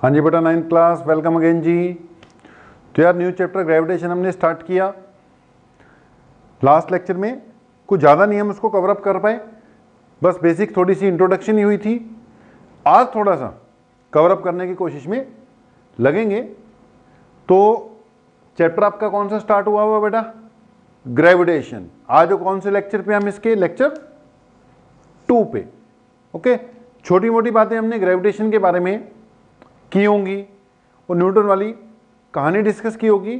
हाँ जी बेटा, 9th class, welcome again जी। तो यार न्यू चैप्टर ग्रेविटेशन हमने स्टार्ट किया। लास्ट लेक्चर में कुछ ज़्यादा नहीं हम उसको कवर अप कर पाए, बस बेसिक थोड़ी सी इंट्रोडक्शन ही हुई थी। आज थोड़ा सा कवर अप करने की कोशिश में लगेंगे। तो चैप्टर आपका कौन सा स्टार्ट हुआ बेटा? ग्रेविटेशन। आज कौन से लेक्चर पे? हम इसके लेक्चर 2 पे। ओके, छोटी मोटी बातें हमने ग्रेविटेशन के बारे में की होंगी और न्यूटन वाली कहानी डिस्कस की होगी।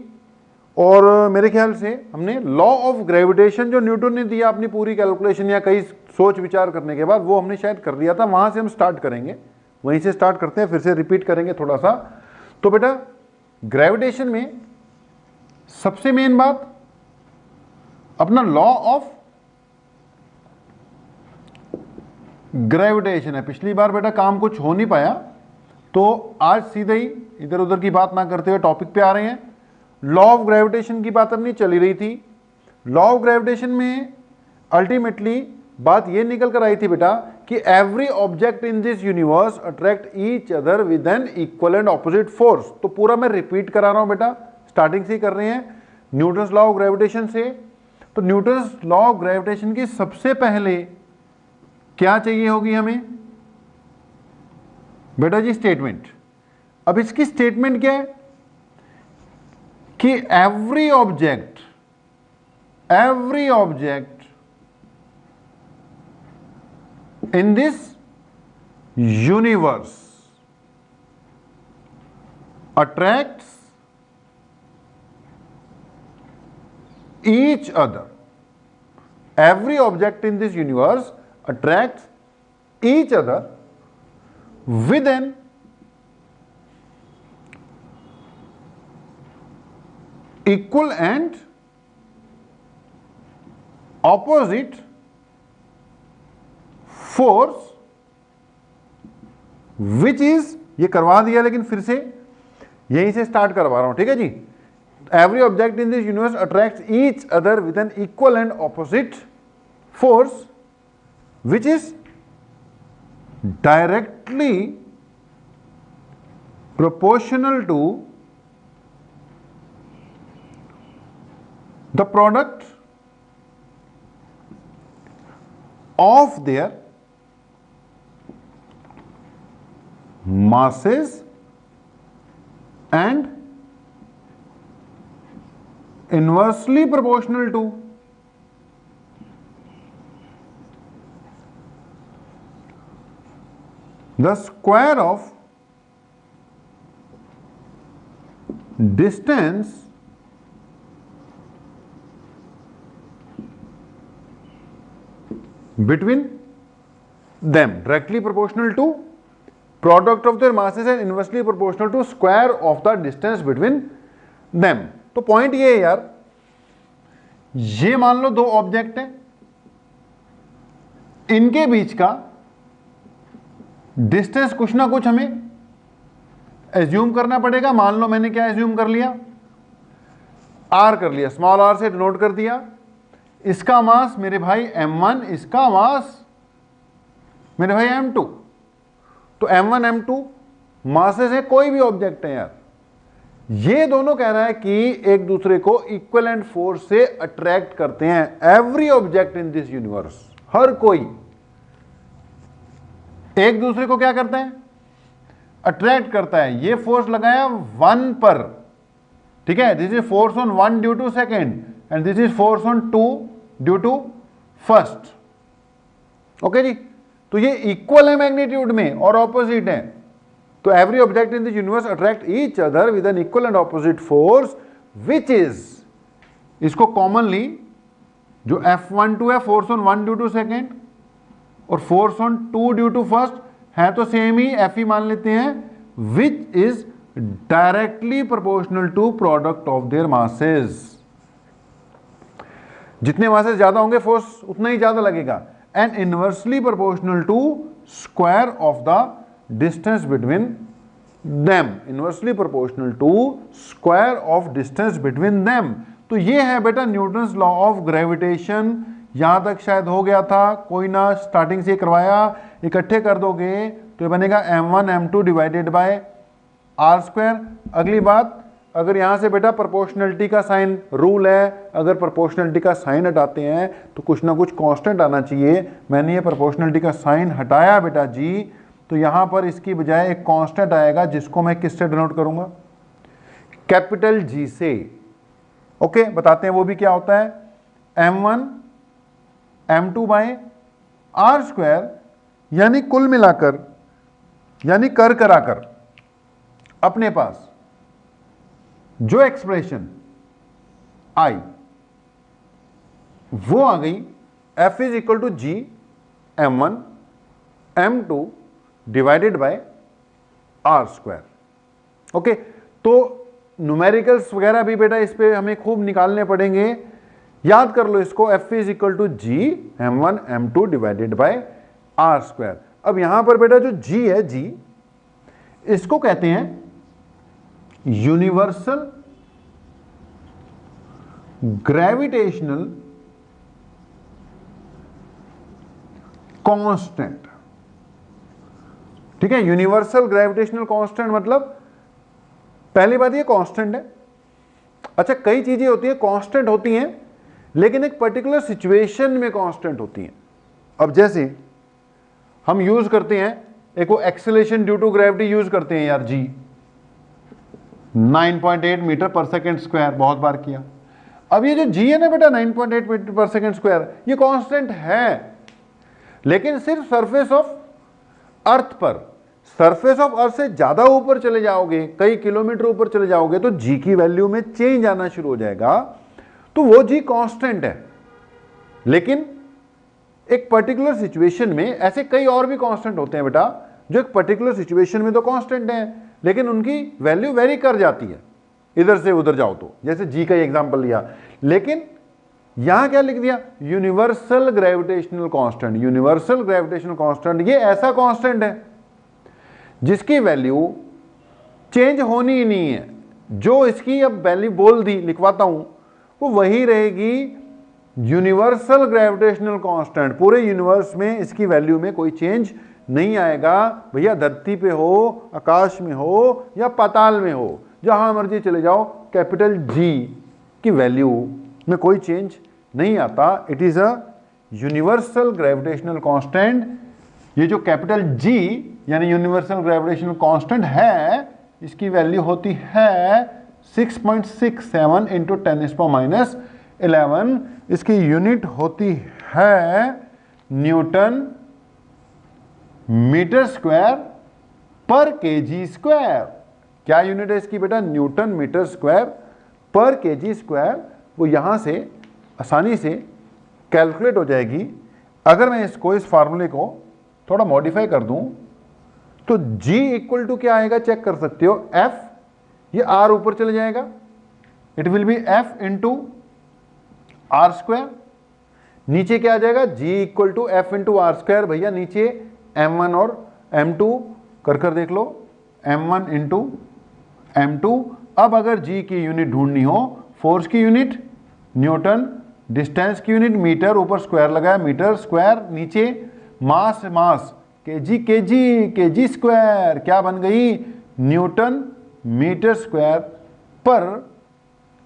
और मेरे ख्याल से हमने लॉ ऑफ ग्रेविटेशन जो न्यूटन ने दिया अपनी पूरी कैलकुलेशन या कई सोच विचार करने के बाद, वो हमने शायद कर दिया था। वहां से हम स्टार्ट करेंगे, वहीं से स्टार्ट करते हैं, फिर से रिपीट करेंगे थोड़ा सा। तो बेटा ग्रेविटेशन में सबसे मेन बात अपना लॉ ऑफ ग्रेविटेशन है। पिछली बार बेटा काम कुछ हो नहीं पाया, तो आज सीधे ही इधर उधर की बात ना करते हुए टॉपिक पे आ रहे हैं। लॉ ऑफ ग्रेविटेशन की बात अपनी चली रही थी। लॉ ऑफ ग्रेविटेशन में अल्टीमेटली बात ये निकल कर आई थी बेटा कि every object in this universe attract each other with an equal and opposite force. तो पूरा मैं रिपीट करा रहा हूं बेटा, स्टार्टिंग से ही कर रहे हैं न्यूटन्स लॉ ऑफ ग्रेविटेशन से। तो न्यूटन्स लॉ ऑफ ग्रेविटेशन की सबसे पहले क्या चाहिए होगी हमें बेटा जी? स्टेटमेंट। अब इसकी स्टेटमेंट क्या है कि every object in this universe attracts each other. Every object in this universe attracts each other with an equal and opposite force which is, ये करवा दिया लेकिन फिर से यहीं से स्टार्ट करवा रहा हूं, ठीक है जी। Every object in this universe attracts each other with an equal and opposite force which is directly proportional to the product of their masses and inversely proportional to the square of distance between them, directly proportional to product of their masses and inversely proportional to square of the distance between them। तो point ये है यार, ये मान लो दो object हैं, इनके बीच का डिस्टेंस कुछ ना कुछ हमें एज्यूम करना पड़ेगा। मान लो मैंने क्या एज्यूम कर लिया? आर कर लिया, स्मॉल आर से डिनोट कर दिया। इसका मास मेरे भाई m1, इसका मास मेरे भाई m2। तो m1 m2 मासेस है, कोई भी ऑब्जेक्ट है यार। ये दोनों कह रहा है कि एक दूसरे को इक्वल एंड फोर्स से अट्रैक्ट करते हैं। Every object in this universe, हर कोई एक दूसरे को क्या करता है? अट्रैक्ट करता है। ये फोर्स लगाया 1 पर, ठीक है, this is force on 1 due to second and this is force on 2 due to first. Okay जी, तो ये इक्वल है मैग्नीट्यूड में और ऑपोजिट है। तो every object in this universe attract each other with an equal and opposite force which is, इसको commonly जो F12 है, force on 1 due to second और force on 2 due to first है, तो सेम ही Fe मान लेते हैं, which is directly proportional to product of their masses. जितने मासेस ज्यादा होंगे फोर्स उतना ही ज्यादा लगेगा। And inversely proportional to square of the distance between them. Inversely proportional to square of distance between them. तो ये है बेटा न्यूटन्स लॉ ऑफ ग्रेविटेशन। यहां तक शायद हो गया था, कोई ना स्टार्टिंग से करवाया, इकट्ठे कर दोगे तो ये बनेगा m1 m2 divided by R square. अगली बात, अगर यहां से बेटा प्रोपोर्शनलिटी का साइन रूल है, अगर प्रोपोर्शनलिटी का साइन हटाते हैं तो कुछ ना कुछ कांस्टेंट आना चाहिए। मैंने ये प्रोपोर्शनलिटी का साइन हटाया बेटा जी, तो यहां पर इसकी बजाय एक कांस्टेंट आएगा जिसको मैं किससे डिनोट करूंगा, कैपिटल जी से। ओके, बताते हैं वो भी क्या होता है, m1 m2 bye R square, यानी कुल मिलाकर, यानी कर कराकर अपने पास जो एक्सप्रेशन आई वो आ गई, f is equal to G m1 m2 divided by R square. Okay, तो न्यूमेरिकल्स वगैरह भी बेटा इस पे हमें खूब निकालने पड़ेंगे, याद कर लो इसको, f is equal to G m1 m2 divided by R square. अब यहां पर बेटा जो g है, g इसको कहते हैं यूनिवर्सल ग्रेविटेशनल कांस्टेंट। ठीक है, यूनिवर्सल ग्रेविटेशनल कांस्टेंट मतलब पहली बात ये कांस्टेंट है। अच्छा, कई चीजें होती है कांस्टेंट होती हैं लेकिन एक पर्टिकुलर सिचुएशन में कांस्टेंट होती हैं। अब जैसे हम यूज करते हैं एक वो acceleration due to gravity use करते हैं यार जी, 9.8 मीटर पर सेकेंड स्क्वायर, बहुत बार किया। अब ये जो जी है ना बेटा 9.8 मीटर पर सेकेंड स्क्वायर, ये कांस्टेंट है लेकिन सिर्फ सरफेस ऑफ अर्थ पर। सरफेस ऑफ अर्थ से ज्यादा ऊपर चले जाओगे, कई किलोमीटर ऊपर चले जाओगे तो जी की वैल्यू में चेंज आना शुरू हो जाएगा, तो वो जी कांस्टेंट है। लेकिन एक पर्टिकुलर सिचुएशन में ऐसे कई और भी कांस्टेंट होते हैं बेटा जो एक पर्टिकुलर सिचुएशन में तो कांस्टेंट हैं लेकिन उनकी वैल्यू वेरी कर जाती है इधर से उधर जाओ तो, जैसे जी का एग्जांपल लिया। लेकिन यहां क्या लिख दिया, universal gravitational constant. Universal gravitational constant ये ऐसा कांस्टेंट है जिसकी वैल्यू चेंज होनी ही नहीं है। जो इसकी अब वैल्यू बोल दी, लिखवाता हूं, वो वही रहेगी यूनिवर्सल ग्रेविटेशनल कांस्टेंट। पूरे यूनिवर्स में इसकी वैल्यू में कोई चेंज नहीं आएगा भैया, धरती पे हो, आकाश में हो या पाताल में हो, जहां मर्जी चले जाओ, कैपिटल जी की वैल्यू में कोई चेंज नहीं आता। It is a universal gravitational constant. ये जो कैपिटल जी यानी यूनिवर्सल ग्रेविटेशनल कांस्टेंट है, इसकी वैल्यू होती है 6.67 इंटू 10⁻⁻11। इसकी यूनिट होती है न्यूटन मीटर स्क्वायर पर केजी स्क्वायर। क्या यूनिट है इसकी बेटा, न्यूटन मीटर स्क्वायर पर केजी स्क्वायर। वो यहां से आसानी से कैलकुलेट हो जाएगी। अगर मैं इसको, इस फार्मूले को थोड़ा मॉडिफाई कर दूं तो G इक्वल टू क्या आएगा, चेक कर सकते हो, F, ये R ऊपर चले जाएगा, it will be F into R square. नीचे क्या आ जाएगा, G equal to F into R square. भैया नीचे M1 और M2 कर देख लो, M1 इंटू M2। अब अगर G की यूनिट ढूंढनी हो, फोर्स की यूनिट न्यूटन, डिस्टेंस की यूनिट मीटर, ऊपर स्क्वायर लगाया मीटर स्क्वायर, नीचे मास मास केजी स्क्वायर, क्या बन गई, न्यूटन मीटर स्क्वायर पर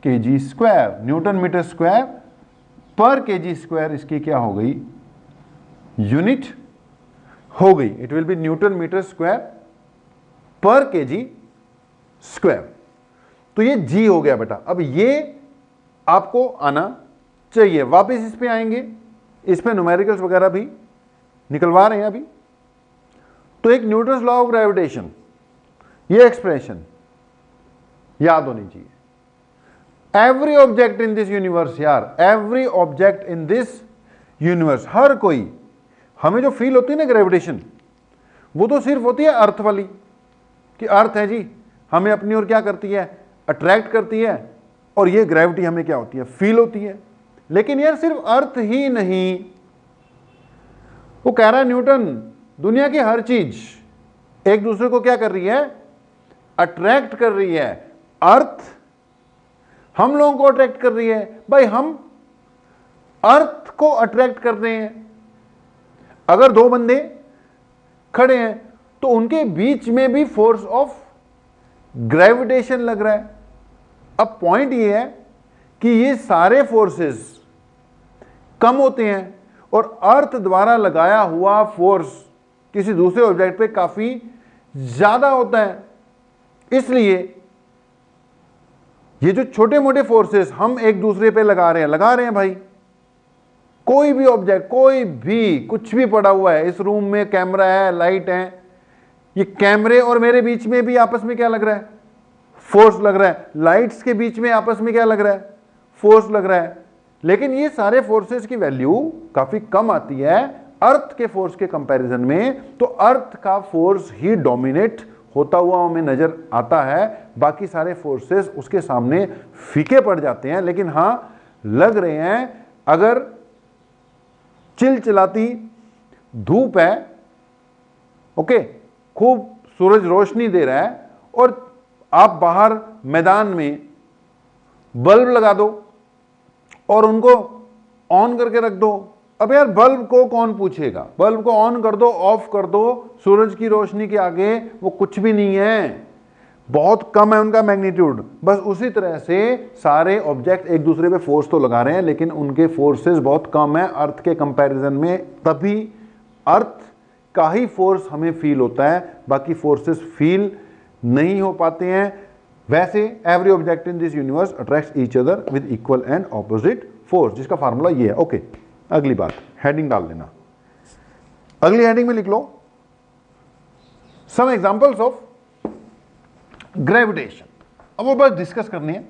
kg square. Newton metre square पर केजी स्क्वायर इसकी क्या हो गई, यूनिट हो गई। It will be newton metre square पर केजी स्क्वायर। तो ये जी हो गया बेटा। अब ये आपको आना चाहिए। वापस इस पे आएंगे, इस पे न्यूमेरिकल्स वगैरह भी निकलवा रहे हैं अभी। तो एक न्यूटन्स लॉ ऑफ ग्रेविटेशन, ये एक्सप्रेशन याद होनी चाहिए। Every object in this universe, यार every object in this universe, हर कोई, हमें जो फील होती है ना ग्रेविटेशन, वो तो सिर्फ होती है अर्थ वाली, कि अर्थ है जी हमें अपनी ओर क्या करती है, अट्रैक्ट करती है, और ये ग्रेविटी हमें क्या होती है, फील होती है। लेकिन यार सिर्फ अर्थ ही नहीं, वो कह रहा है न्यूटन, दुनिया की हर चीज एक दूसरे को क्या कर रही है, अट्रैक्ट कर रही है। अर्थ हम लोगों को अट्रैक्ट कर रही है, भाई हम अर्थ को अट्रैक्ट कर रहे हैं। अगर दो बंदे खड़े हैं तो उनके बीच में भी फोर्स ऑफ ग्रेविटेशन लग रहा है। अब पॉइंट ये है कि ये सारे फोर्सेस कम होते हैं और अर्थ द्वारा लगाया हुआ फोर्स किसी दूसरे ऑब्जेक्ट पे काफी ज्यादा होता है। इसलिए ये जो छोटे मोटे फोर्सेस हम एक दूसरे पे लगा रहे हैं भाई। कोई भी ऑब्जेक्ट, कोई भी कुछ भी पड़ा हुआ है, इस रूम में कैमरा है, लाइट है, ये कैमरे और मेरे बीच में भी आपस में क्या लग रहा है? फोर्स लग रहा है। लाइट्स के बीच में आपस में क्या लग रहा है? फोर्स लग रहा है। लेकिन ये सारे फोर्सेस की वैल्यू काफी कम आती है अर्थ के फोर्स के कंपैरिजन में। तो अर्थ का फोर्स ही डोमिनेट होता हुआ हमें नजर आता है, बाकी सारे फोर्सेस उसके सामने फीके पड़ जाते हैं। लेकिन हां, लग रहे हैं। अगर चिलचिलाती धूप है, ओके, खूब सूरज रोशनी दे रहा है और आप बाहर मैदान में बल्ब लगा दो और उनको ऑन करके रख दो। अब यार बल्ब को कौन पूछेगा? बल्ब को ऑन कर दो, ऑफ कर दो, सूरज की रोशनी के आगे वो कुछ भी नहीं है, बहुत कम है उनका मैग्नीट्यूड। बस उसी तरह से सारे ऑब्जेक्ट एक दूसरे पे फोर्स तो लगा रहे हैं, लेकिन उनके फोर्सेस बहुत कम है अर्थ के कंपैरिजन में। तभी अर्थ का ही फोर्स हमें फील होता है, बाकी फोर्सेस फील नहीं हो पाते हैं। वैसे every object in this universe attracts each other with equal and opposite force, जिसका फार्मूला ये है। ओके, अगली बात, हेडिंग डाल देना। अगली हेडिंग में लिख लो सम एग्जांपल्स ऑफ ग्रेविटेशन। अब वो बस डिस्कस करनी है,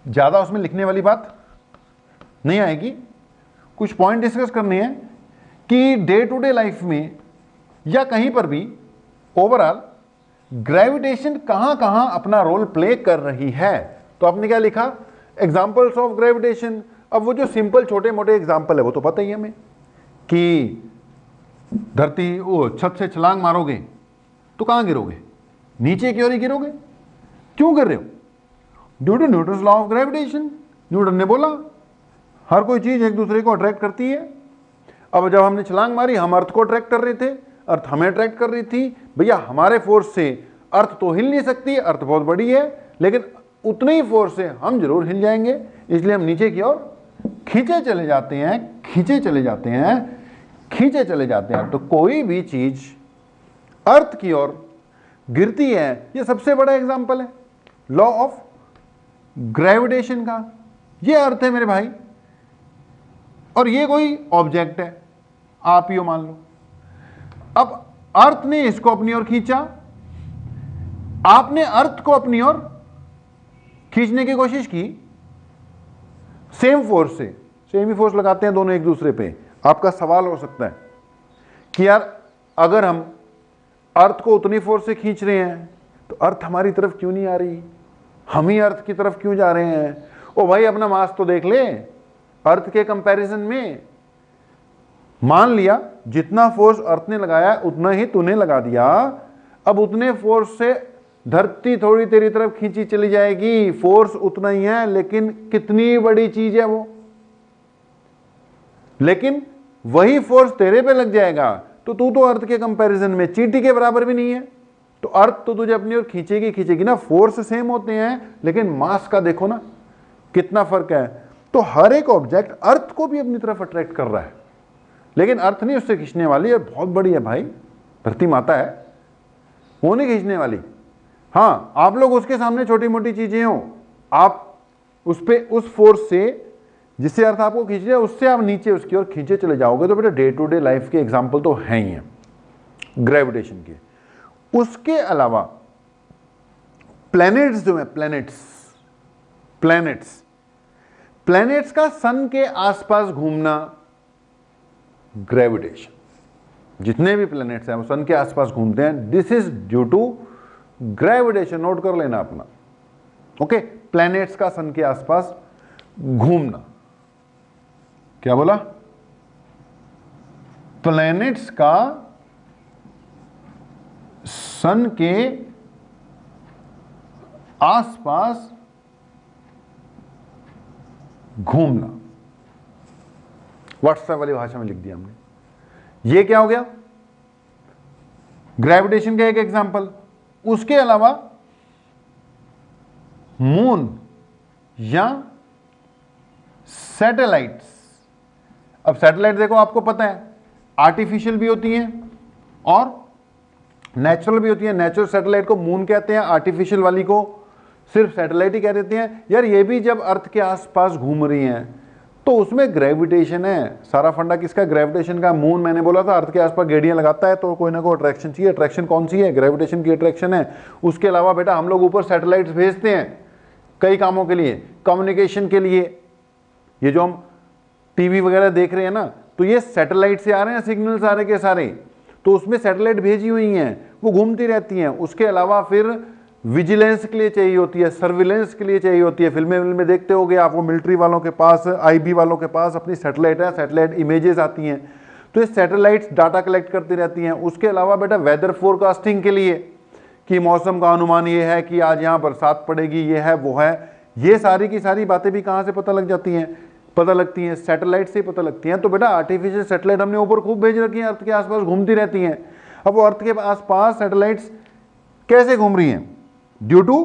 ज्यादा उसमें लिखने वाली बात नहीं आएगी। कुछ पॉइंट डिस्कस करने हैं कि डे टू डे लाइफ में या कहीं पर भी ओवरऑल ग्रेविटेशन कहां कहां अपना रोल प्ले कर रही है। तो आपने क्या लिखा? Examples of gravitation. अब वो जो सिंपल छोटे मोटे एग्जांपल है वो तो पता ही है हमें कि धरती, वो छत से छलांग मारोगे तो कहां गिरोगे? नीचे की ओर ही गिरोगे। क्यों गिर रहे हो? Due to Newton's law of gravitation. Newton ने बोला हर कोई चीज एक दूसरे को अट्रैक्ट करती है। अब जब हमने छलांग मारी, हम अर्थ को अट्रैक्ट कर रहे थे, अर्थ हमें अट्रैक्ट कर रही थी। भैया हमारे फोर्स से अर्थ तो हिल नहीं सकती, अर्थ बहुत बड़ी है, लेकिन उतने ही फोर्स से हम जरूर हिल जाएंगे। इसलिए हम नीचे की ओर खींचे चले जाते हैं, खींचे चले जाते हैं, खींचे चले जाते हैं। तो कोई भी चीज अर्थ की ओर गिरती है, ये सबसे बड़ा एग्जाम्पल है लॉ ऑफ ग्रेविटेशन का। ये अर्थ है मेरे भाई, और ये कोई ऑब्जेक्ट है, आप ही मान लो। अब अर्थ ने इसको अपनी ओर खींचा, आपने अर्थ को अपनी ओर खींचने की कोशिश की, सेम फोर्स से, सेम ही फोर्स लगाते हैं दोनों एक दूसरे पे। आपका सवाल हो सकता है कि यार अगर हम अर्थ को उतनी फोर्स से खींच रहे हैं तो अर्थ हमारी तरफ क्यों नहीं आ रही, हम ही अर्थ की तरफ क्यों जा रहे हैं? ओ भाई अपना मास तो देख ले, अर्थ के कंपैरिजन में मान लिया जितना फोर्स अर्थ ने लगाया उतना ही तूने लगा दिया। अब उतने फोर्स से धरती थोड़ी तेरी तरफ खींची चली जाएगी, फोर्स उतना ही है, लेकिन कितनी बड़ी चीज है वो। लेकिन वही फोर्स तेरे पे लग जाएगा तो तू तो अर्थ के कंपैरिजन में चींटी के बराबर भी नहीं है। तो अर्थ तो तुझे अपनी ओर खींचेगी खींचेगी ना। फोर्स सेम होते हैं लेकिन मास का देखो ना कितना फर्क है। तो हर एक ऑब्जेक्ट अर्थ को भी अपनी तरफ अट्रैक्ट कर रहा है, लेकिन अर्थ नहीं उससे खींचने वाली है। बहुत बड़ी है भाई, धरती माता है, वो नहीं खींचने वाली। हाँ, आप लोग उसके सामने छोटी मोटी चीजें हो, आप उस पे उस फोर्स से जिससे अर्थ आपको खींच रहा है उससे आप नीचे उसकी ओर खींचे चले जाओगे। तो बेटा डे टू डे लाइफ के एग्जाम्पल तो हैं ही हैं ग्रेविटेशन के। उसके अलावा प्लैनेट्स जो है, प्लैनेट्स का सन के आसपास घूमना ग्रेविटेशन। जितने भी प्लैनेट्स हैं वो सन के आसपास घूमते हैं, this is due to gravitation. Note कर लेना अपना, ओके। प्लैनेट्स का सन के आसपास घूमना, क्या बोला? प्लैनेट्स का सन के आसपास घूमना, व्हाट्सएप वाली भाषा में लिख दिया हमने। ये क्या हो गया? ग्रेविटेशन का एक एग्जांपल। उसके अलावा मून या सैटेलाइट्स। अब सैटेलाइट देखो आपको पता है आर्टिफिशियल भी होती हैं और नेचुरल भी होती है। नेचुरल सैटेलाइट को मून कहते हैं, आर्टिफिशियल वाली को सिर्फ सैटेलाइट ही कह देते हैं। यार ये भी जब अर्थ के आसपास घूम रही हैं तो उसमें ग्रेविटेशन है। सारा फंडा किसका? ग्रेविटेशन का। मून मैंने बोला था अर्थ के आसपास गेड़ियां लगाता है तो कोई ना कोई अट्रैक्शन चाहिए। अट्रैक्शन कौन सी है? ग्रेविटेशन की अट्रैक्शन है। उसके अलावा बेटा हम लोग ऊपर सैटेलाइट्स भेजते हैं कई कामों के लिए, कम्युनिकेशन के लिए। ये जो हम टीवी वगैरह देख रहे हैं ना, तो ये सैटेलाइट से आ रहे हैं सिग्नल सारे के सारे, तो उसमें सैटेलाइट भेजी हुई हैं, वो घूमती रहती हैं। उसके अलावा फिर विजिलेंस के लिए चाहिए होती है, सर्विलेंस के लिए चाहिए होती है। फिल्में देखते होगे आप, वो मिलिट्री वालों के पास, आईबी वालों के पास अपनी सैटेलाइट है, सैटेलाइट इमेजेस आती हैं, तो ये सैटेलाइट्स डाटा कलेक्ट करती रहती हैं। उसके अलावा बेटा वेदर फोरकास्टिंग के लिए कि मौसम का अनुमान ये है कि आज यहाँ बरसात पड़ेगी, ये है वो है, ये सारी की सारी बातें भी कहाँ से पता लग जाती हैं? पता लगती हैं सैटेलाइट से पता लगती हैं। तो बेटा आर्टिफिशियल सैटेलाइट हमने ऊपर खूब भेज रखी हैं, अर्थ के आसपास घूमती रहती हैं। अब वो अर्थ के आसपास सैटेलाइट्स कैसे घूम रही हैं? Due to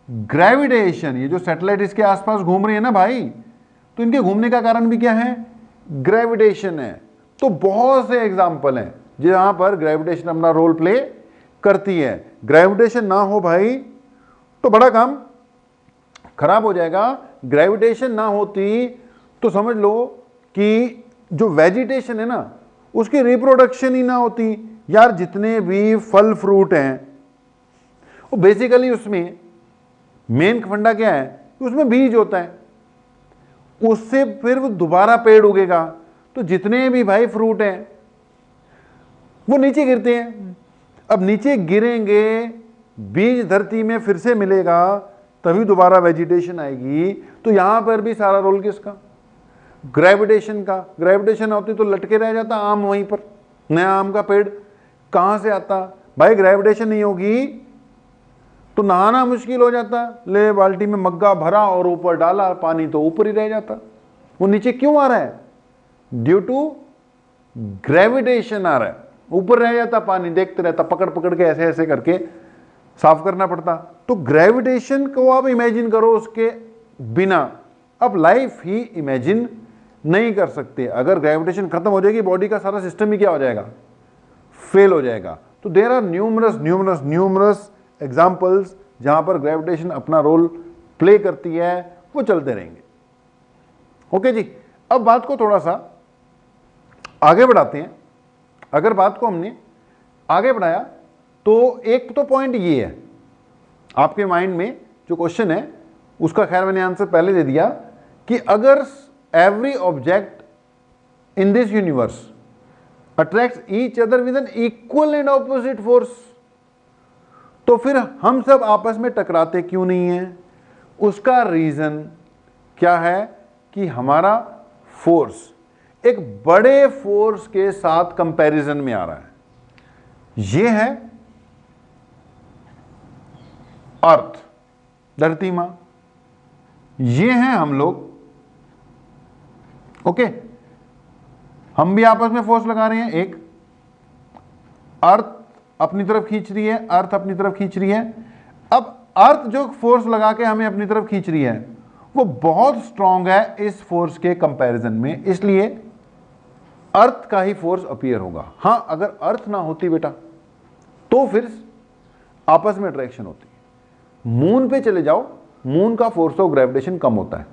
gravitation. ये जो सैटेलाइट इसके आसपास घूम रही है ना भाई, तो इनके घूमने का कारण भी क्या है? ग्रेविटेशन है। तो बहुत से एग्जाम्पल हैं जहां पर ग्रेविटेशन अपना रोल प्ले करती है। ग्रेविटेशन ना हो भाई तो बड़ा काम खराब हो जाएगा। ग्रेविटेशन ना होती तो समझ लो कि जो वेजिटेशन है ना, उसकी रिप्रोडक्शन ही ना होती। यार जितने भी फल फ्रूट हैं वो बेसिकली उसमें मेन फंडा क्या है? उसमें बीज होता है, उससे फिर वो दोबारा पेड़ उगेगा। तो जितने भी भाई फ्रूट हैं वो नीचे गिरते हैं। अब नीचे गिरेंगे, बीज धरती में फिर से मिलेगा, तभी दोबारा वेजिटेशन आएगी। तो यहां पर भी सारा रोल किसका? ग्रेविटेशन का। ग्रेविटेशन होती तो लटके रह जाता आम वहीं पर, नया आम का पेड़ कहां से आता भाई? ग्रेविटेशन नहीं होगी तो नहाना मुश्किल हो जाता। ले बाल्टी में मग्गा भरा और ऊपर डाला, पानी तो ऊपर ही रह जाता। वो नीचे क्यों आ रहा है? ड्यू टू ग्रेविटेशन आ रहा है, ऊपर रह जाता पानी, देखते रहता, पकड़ पकड़ के ऐसे ऐसे करके साफ करना पड़ता। तो ग्रेविटेशन को आप इमेजिन करो उसके बिना अब लाइफ ही इमेजिन नहीं कर सकते। अगर ग्रेविटेशन खत्म हो जाएगी, बॉडी का सारा सिस्टम ही क्या हो जाएगा? फेल हो जाएगा। तो देयर आर न्यूमरस एग्जाम्पल्स जहां पर ग्रेविटेशन अपना रोल प्ले करती है, वो चलते रहेंगे। ओके जी, अब बात को थोड़ा सा आगे बढ़ाते हैं। अगर बात को हमने आगे बढ़ाया तो एक तो पॉइंट ये है आपके माइंड में, जो क्वेश्चन है उसका खैर मैंने आंसर पहले दे दिया कि अगर every object in this universe attracts each other with an equal and opposite force, तो फिर हम सब आपस में टकराते क्यों नहीं हैं? उसका रीजन क्या है कि हमारा फोर्स एक बड़े फोर्स के साथ कंपैरिजन में आ रहा है। यह है अर्थ, धरती मां, ये हैं हम लोग। ओके, हम भी आपस में फोर्स लगा रहे हैं। एक अर्थ अपनी तरफ खींच रही है, अर्थ अपनी तरफ खींच रही है। अब अर्थ जो फोर्स लगा के हमें अपनी तरफ खींच रही है वो बहुत स्ट्रांग है इस फोर्स के कंपैरिजन में, इसलिए अर्थ का ही फोर्स अपीयर होगा। हां, अगर अर्थ ना होती बेटा तो फिर आपस में अट्रैक्शन होती। मून पे चले जाओ, मून का फोर्स ऑफ ग्रेविटेशन कम होता है,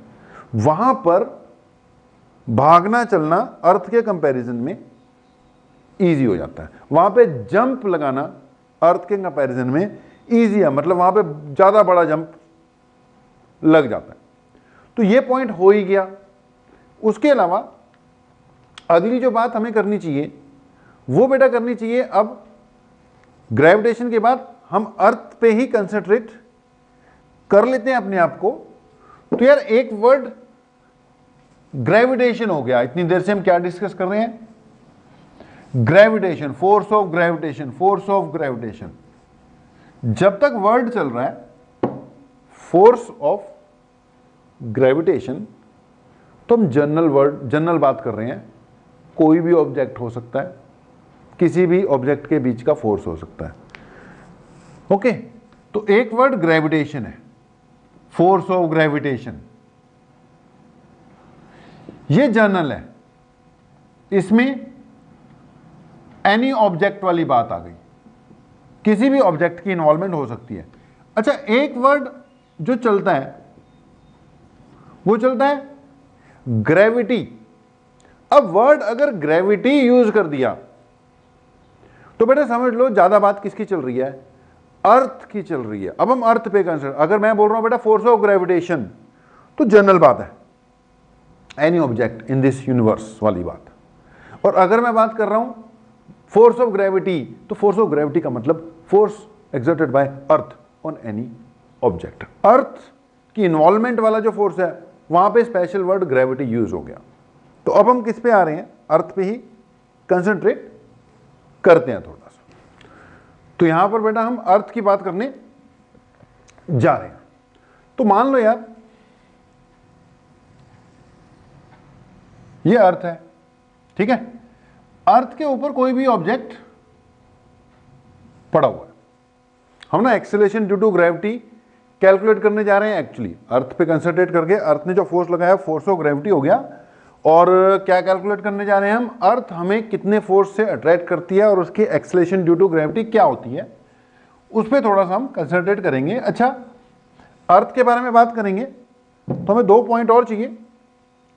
वहां पर भागना चलना अर्थ के कंपैरिजन में इजी हो जाता है। वहां पे जंप लगाना अर्थ के कंपैरिजन में इजी है, मतलब वहां पे ज्यादा बड़ा जंप लग जाता है। तो ये पॉइंट हो ही गया। उसके अलावा अगली जो बात हमें करनी चाहिए वो बेटा करनी चाहिए, अब ग्रेविटेशन के बाद हम अर्थ पे ही कंसंट्रेट कर लेते हैं अपने आप को। तो यार एक वर्ड ग्रेविटेशन हो गया। इतनी देर से हम क्या डिस्कस कर रहे हैं? Gravitation, force of gravitation, force of gravitation. जब तक वर्ड चल रहा है फोर्स ऑफ ग्रेविटेशन, तो हम जनरल बात कर रहे हैं। कोई भी ऑब्जेक्ट हो सकता है, किसी भी ऑब्जेक्ट के बीच का फोर्स हो सकता है। ओके, तो एक वर्ड ग्रेविटेशन है, फोर्स ऑफ ग्रेविटेशन, ये जर्नल है, इसमें एनी ऑब्जेक्ट वाली बात आ गई, किसी भी ऑब्जेक्ट की इन्वॉल्वमेंट हो सकती है। अच्छा, एक वर्ड जो चलता है वो चलता है ग्रेविटी। अब वर्ड अगर ग्रेविटी यूज कर दिया तो बेटा समझ लो ज्यादा बात किसकी चल रही है, अर्थ की चल रही है। अब हम अर्थ पे कंसिडर, अगर मैं बोल रहा हूं बेटा फोर्स ऑफ ग्रेविटेशन तो जनरल बात है, any object in this universe वाली बात। और अगर मैं बात कर रहा हूं फोर्स ऑफ ग्रेविटी, तो फोर्स ऑफ ग्रेविटी का मतलब force exerted by earth on any object. Earth की इन्वॉल्वमेंट वाला जो फोर्स है वहां पे स्पेशल वर्ड ग्रेविटी यूज हो गया। तो अब हम किस पे आ रहे हैं, अर्थ पे ही कंसंट्रेट करते हैं थोड़ा सा। तो यहां पर बेटा हम अर्थ की बात करने जा रहे हैं। तो मान लो यार ये अर्थ है, ठीक है, अर्थ के ऊपर कोई भी ऑब्जेक्ट पड़ा हुआ है, हम ना acceleration due to gravity calculate करने जा रहे हैं। एक्चुअली अर्थ पे कंसंट्रेट करके अर्थ ने जो फोर्स लगाया फोर्स ऑफ ग्रेविटी हो गया, और क्या कैलकुलेट करने जा रहे हैं हम, अर्थ हमें कितने फोर्स से अट्रैक्ट करती है और उसकी एक्सेलरेशन ड्यू टू ग्रेविटी क्या होती है, उस पर थोड़ा सा हम कंसंट्रेट करेंगे। अच्छा, अर्थ के बारे में बात करेंगे तो हमें 2 पॉइंट और चाहिए।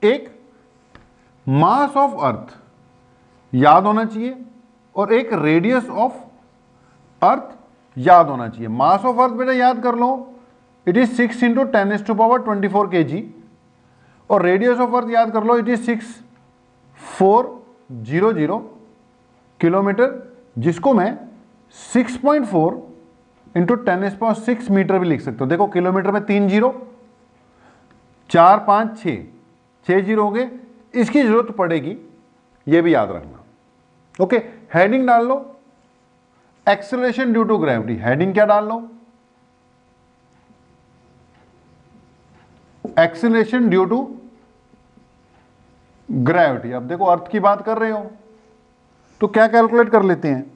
एक, मास ऑफ अर्थ याद होना चाहिए, और एक रेडियस ऑफ अर्थ याद होना चाहिए। मास ऑफ अर्थ बेटा याद कर लो, इट इज 6 × 10⁻24 kg, और रेडियस ऑफ अर्थ याद कर लो, इट इज 6400 किलोमीटर, जिसको मैं 6.4 × 10⁻6 मीटर भी लिख सकता हूं। देखो किलोमीटर में 3 जीरो, 4 5 6 जीरो हो गए, इसकी जरूरत पड़ेगी, ये भी याद रखना। ओके, हेडिंग डाल लो acceleration due to gravity. Heading क्या डाल लो, एक्सेलरेशन ड्यू टू ग्रेविटी। अब देखो अर्थ की बात कर रहे हो तो क्या कैलकुलेट कर लेते हैं,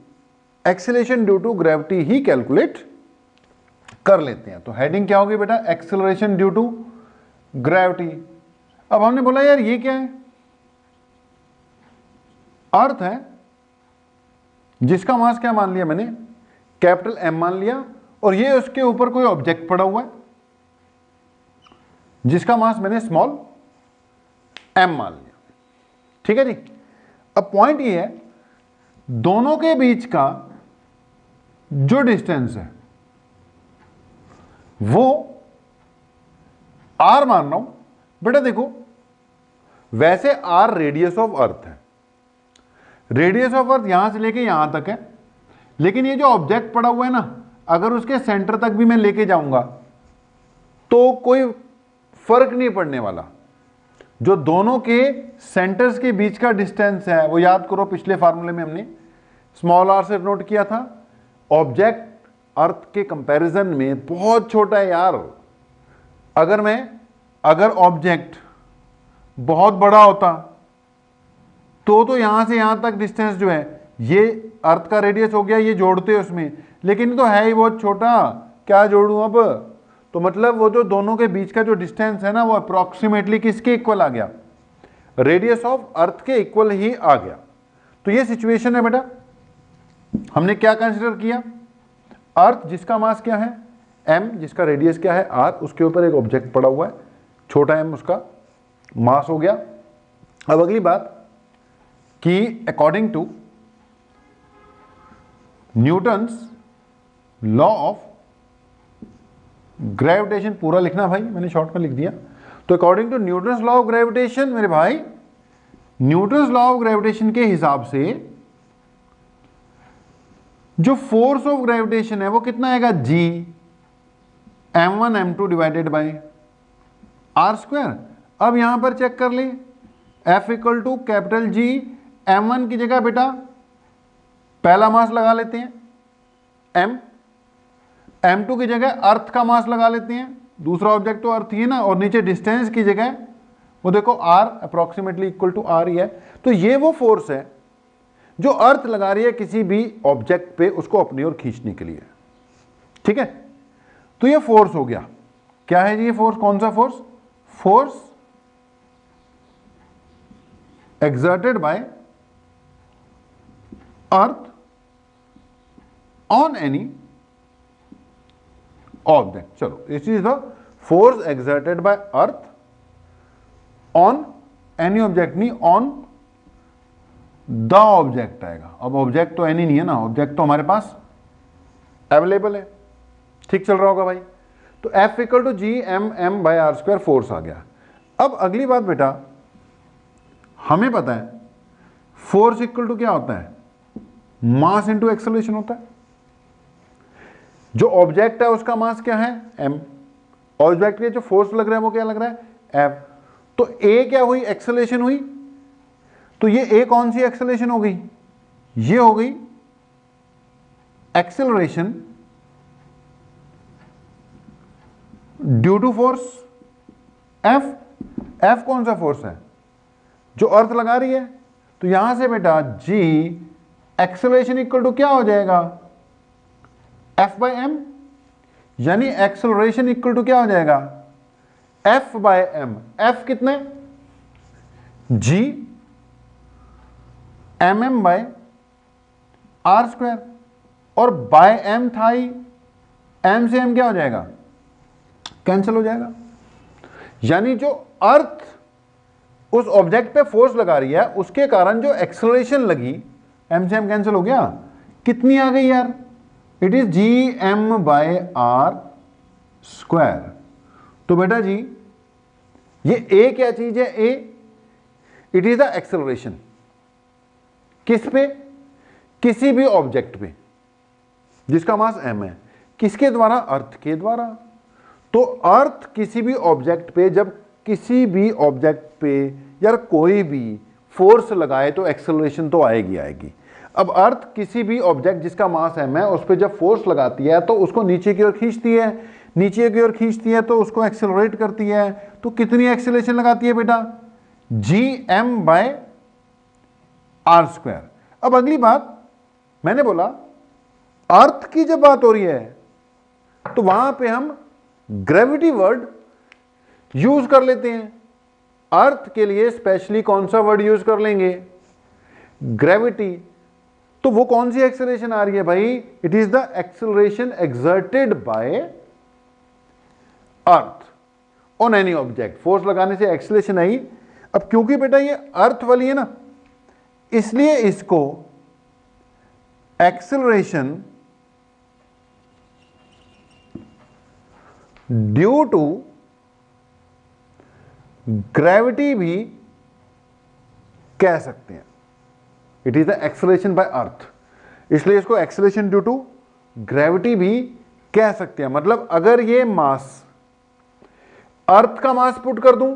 एक्सेलरेशन ड्यू टू ग्रेविटी ही कैलकुलेट कर लेते हैं। तो हेडिंग क्या होगी बेटा, एक्सेलरेशन ड्यू टू ग्रेविटी। अब हमने बोला यार ये क्या है, अर्थ है जिसका मास क्या मान लिया मैंने, कैपिटल एम मान लिया, और ये उसके ऊपर कोई ऑब्जेक्ट पड़ा हुआ है जिसका मास मैंने स्मॉल एम मान लिया। ठीक है जी। अब पॉइंट ये है, दोनों के बीच का जो डिस्टेंस है वो आर मान रहा हूं बेटा। देखो वैसे आर रेडियस ऑफ अर्थ है, रेडियस ऑफ अर्थ यहां से लेके यहां तक है, लेकिन ये जो ऑब्जेक्ट पड़ा हुआ है ना, अगर उसके सेंटर तक भी मैं लेके जाऊंगा तो कोई फर्क नहीं पड़ने वाला। जो दोनों के सेंटर्स के बीच का डिस्टेंस है वो याद करो, पिछले फार्मूले में हमने स्मॉल आर से नोट किया था। ऑब्जेक्ट अर्थ के कंपैरिजन में बहुत छोटा है यार। अगर ऑब्जेक्ट बहुत बड़ा होता तो यहां से यहां तक डिस्टेंस जो है, ये अर्थ का रेडियस हो गया, ये जोड़ते उसमें, लेकिन तो है ही बहुत छोटा, क्या जोड़ूं अब। तो मतलब वो जो दोनों के बीच का जो डिस्टेंस है ना, वो अप्रोक्सीमेटली किसके इक्वल आ गया, रेडियस ऑफ अर्थ के इक्वल ही आ गया। तो ये सिचुएशन है बेटा। हमने क्या कंसिडर किया, अर्थ जिसका मास क्या है m, जिसका रेडियस क्या है r, उसके ऊपर एक ऑब्जेक्ट पड़ा हुआ है, छोटा m उसका मास हो गया। अब अगली बात कि according to Newton's law of gravitation, पूरा लिखना भाई, मैंने शॉर्ट में लिख दिया। तो according to Newton's law of gravitation मेरे भाई, न्यूटन्स लॉ ऑफ ग्रेविटेशन के हिसाब से जो फोर्स ऑफ ग्रेविटेशन है वो कितना आएगा, g m1 m2 divided by r square. अब यहां पर चेक कर ले, F equal to capital G, m1 की जगह बेटा पहला मास लगा लेते हैं m, m2 की जगह अर्थ का मास लगा लेते हैं, दूसरा ऑब्जेक्ट तो अर्थ ही है ना, और नीचे डिस्टेंस की जगह वो देखो r approximately equal to r ही है। तो ये वो फोर्स है जो अर्थ लगा रही है किसी भी ऑब्जेक्ट पे उसको अपनी ओर खींचने के लिए। ठीक है, तो ये फोर्स हो गया क्या है जी ये फोर्स? कौन सा force? Force exerted by earth on any object. चलो, this is the force exerted by earth on any object, नहीं on the object आएगा। अब ऑब्जेक्ट तो एनी नहीं है ना, ऑब्जेक्ट तो हमारे पास अवेलेबल है। ठीक चल रहा होगा भाई। तो F equal to G M M by R square force आ गया। अब अगली बात बेटा, हमें पता है फोर्स इक्वल टू क्या होता है? मास इंटू एक्सेलरेशन होता है। जो ऑब्जेक्ट है उसका मास क्या है? m। ऑब्जेक्ट के जो फोर्स लग रहा है वो क्या लग रहा है? F। तो a क्या हुई? एक्सेलरेशन हुई। तो ये a कौन सी एक्सेलरेशन हो गई? ये हो गई acceleration due to force F। F कौन सा फोर्स है? जो अर्थ लगा रही है। तो यहां से बेटा g एक्सेलरेशन इक्वल टू क्या हो जाएगा? F बाय एम, यानी एक्सेलरेशन इक्वल टू क्या हो जाएगा? F by M. F कितने? g M M by R square, और बाय एम था ही, एम से एम क्या हो जाएगा? कैंसिल हो जाएगा। यानी जो अर्थ उस ऑब्जेक्ट पे फोर्स लगा रही है उसके कारण जो एक्सेलरेशन लगी, एम से एम कैंसिल हो गया। कितनी आ गई यार? It is G M by R square. तो बेटा जी ये ए क्या चीज है? A it is the acceleration. किस पे? किसी भी ऑब्जेक्ट पे जिसका मास एम है। किसके द्वारा? अर्थ के द्वारा। तो अर्थ किसी भी ऑब्जेक्ट पे, जब किसी भी ऑब्जेक्ट पे यार कोई भी फोर्स लगाए तो एक्सेलरेशन तो आएगी आएगी। अब अर्थ किसी भी ऑब्जेक्ट जिसका मास एम है उस पर जब फोर्स लगाती है तो उसको नीचे की ओर खींचती है, नीचे की ओर खींचती है तो उसको एक्सेलरेट करती है। तो कितनी एक्सेलरेशन लगाती है बेटा? G M by R square. अब अगली बात, मैंने बोला अर्थ की जब बात हो रही है तो वहां पे हम ग्रेविटी वर्ड यूज कर लेते हैं। अर्थ के लिए स्पेशली कौन सा वर्ड यूज कर लेंगे? ग्रेविटी। तो वो कौन सी एक्सेलरेशन आ रही है भाई? It is the acceleration exerted by earth on any object. Force लगाने से एक्सेलरेशन आई। अब क्योंकि बेटा ये अर्थ वाली है ना, इसलिए इसको एक्सेलरेशन ड्यू टू ग्रेविटी भी कह सकते हैं। It is the acceleration by earth, इसलिए इसको एक्सेलरेशन ड्यू टू ग्रेविटी भी कह सकते हैं। मतलब अगर ये मास, अर्थ का मास पुट कर दूं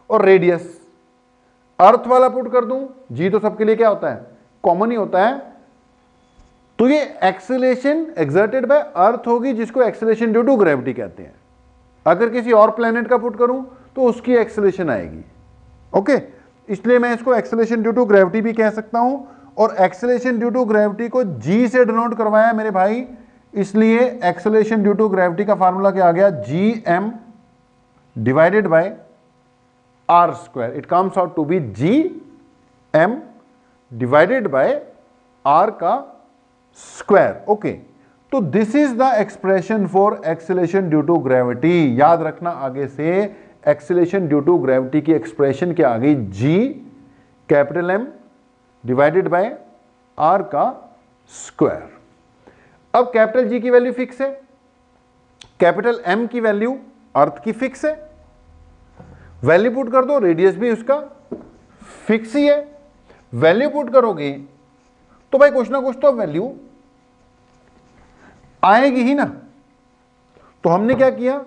और रेडियस अर्थ वाला पुट कर दूं, जी तो सबके लिए क्या होता है? कॉमन ही होता है। तो ये एक्सेलरेशन एक्सर्टेड बाय अर्थ होगी, जिसको एक्सेलरेशन ड्यू टू ग्रेविटी कहते हैं। अगर किसी और प्लेनेट का पुट करूं तो उसकी एक्सेलरेशन आएगी। ओके, इसलिए मैं इसको एक्सेलरेशन ड्यू टू ग्रेविटी भी कह सकता हूं। और एक्सेलरेशन ड्यू टू ग्रेविटी को जी से डिनोट करवाया मेरे भाई, इसलिए एक्सेलरेशन ड्यू टू ग्रेविटी का फार्मूला क्या आ गया? G M divided by R square. It comes out to be G M divided by R का स्क्वायर। ओके, तो this is the expression for acceleration due to gravity. याद रखना आगे से एक्सेलरेशन ड्यू टू ग्रेविटी की expression क्या आ गई? G capital M divided by R का स्क्वायर। अब कैपिटल जी की वैल्यू फिक्स है, कैपिटल एम की वैल्यू अर्थ की फिक्स है। वैल्यू पुट कर दो, रेडियस भी उसका फिक्स ही है। वैल्यू पुट करोगे तो भाई कुछ ना कुछ तो वैल्यू आएगी ही ना। तो हमने क्या किया?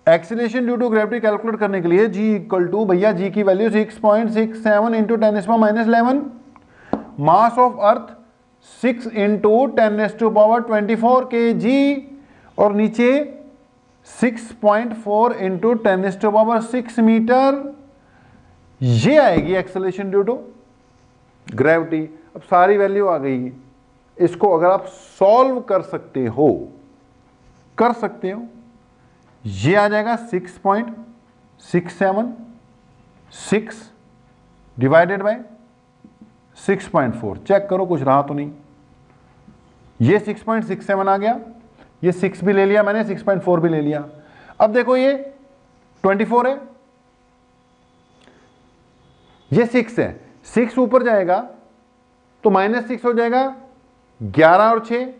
Acceleration due to gravity calculate करने के लिए जी इक्वल टू, भैया जी की value 6.67 into 10⁻⁻11, mass of earth 6 into 10⁻24 kg, और नीचे 6.4 इंटू 10⁻6 मीटर। ये आएगी एक्सेलरेशन ड्यू टू ग्रेविटी। अब सारी वैल्यू आ गई। इसको अगर आप सॉल्व कर सकते हो ये आ जाएगा 6.676 डिवाइडेड बाय 6.4। चेक करो कुछ रहा तो नहीं। ये 6.67 आ गया, ये 6 भी ले लिया मैंने, 6.4 भी ले लिया। अब देखो ये 24 है, ये 6 है, 6 ऊपर जाएगा तो -6 हो जाएगा, 11 और 6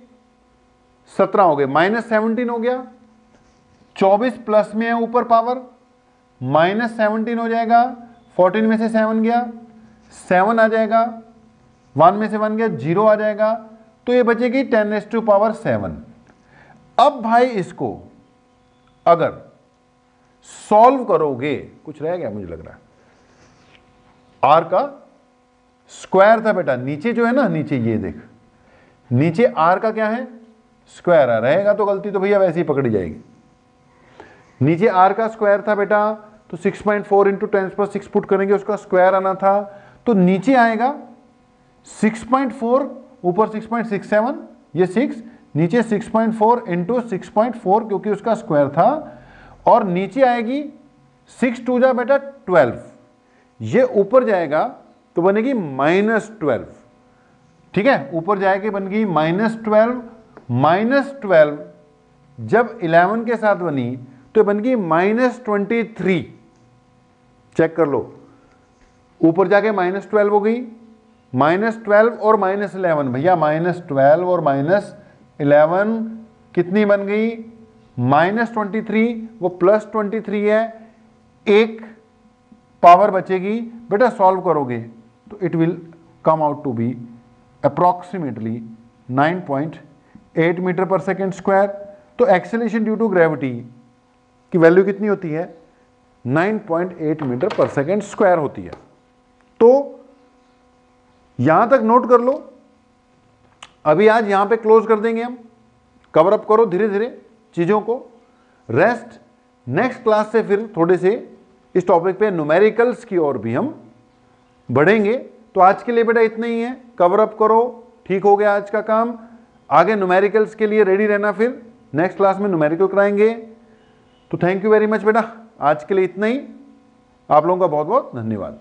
17 हो गए, -17 हो गया, 24 प्लस में है ऊपर पावर, -17 हो जाएगा, 14 में से 7 गया, 7 आ जाएगा, 1 में से 1 गया, 0 आ जाएगा, तो ये बचेगी 10⁻⁷। अब भाई इसको अगर सॉल्व करोगे, कुछ रह गया मुझे लग रहा है, r का स्क्वायर था बेटा, नीचे जो है ना, नीचे ये देख, नीचे r का क्या है, स्क्वायर रहेगा, तो गलती तो भैया वैसे ही पकड़ी जाएगी। नीचे r का स्क्वायर था बेटा, तो 6.4 इंटू 10⁻⁶ पुट करेंगे, उसका स्क्वायर आना था, तो नीचे आएगा 6.4, ऊपर 6.67, ये 6, नीचे 6.4 इंटू 6.4 क्योंकि उसका स्क्वायर था, और नीचे आएगी 6 2 जा बेटा 12, ये ऊपर जाएगा तो बनेगी -12। ठीक है, ऊपर जाएगी बनेगी -12, -12 जब 11 के साथ बनी तो बन गई -23। चेक कर लो, ऊपर जाके -12 हो गई, -12 और -11 भैया, -12 और -11 कितनी बन गई, -23, वो +23 है, एक पावर बचेगी बेटा, सॉल्व करोगे तो it will come out to be approximately 9.8 metre पर सेकेंड स्क्वायर। तो एक्सेलरेशन ड्यू टू ग्रेविटी की वैल्यू कितनी होती है, 9.8 मीटर पर सेकेंड स्क्वायर होती है। तो यहां तक नोट कर लो, अभी आज यहां पे क्लोज कर देंगे हम, कवर अप करो धीरे धीरे चीजों को, रेस्ट नेक्स्ट क्लास से फिर थोड़े से इस टॉपिक पे न्यूमेरिकल्स की ओर भी हम बढ़ेंगे। तो आज के लिए बेटा इतना ही है, कवर अप करो, ठीक हो गया आज का काम, आगे न्यूमेरिकल्स के लिए रेडी रहना, फिर नेक्स्ट क्लास में न्यूमेरिकल कराएंगे। तो थैंक यू वेरी मच बेटा, आज के लिए इतना ही, आप लोगों का बहुत बहुत धन्यवाद।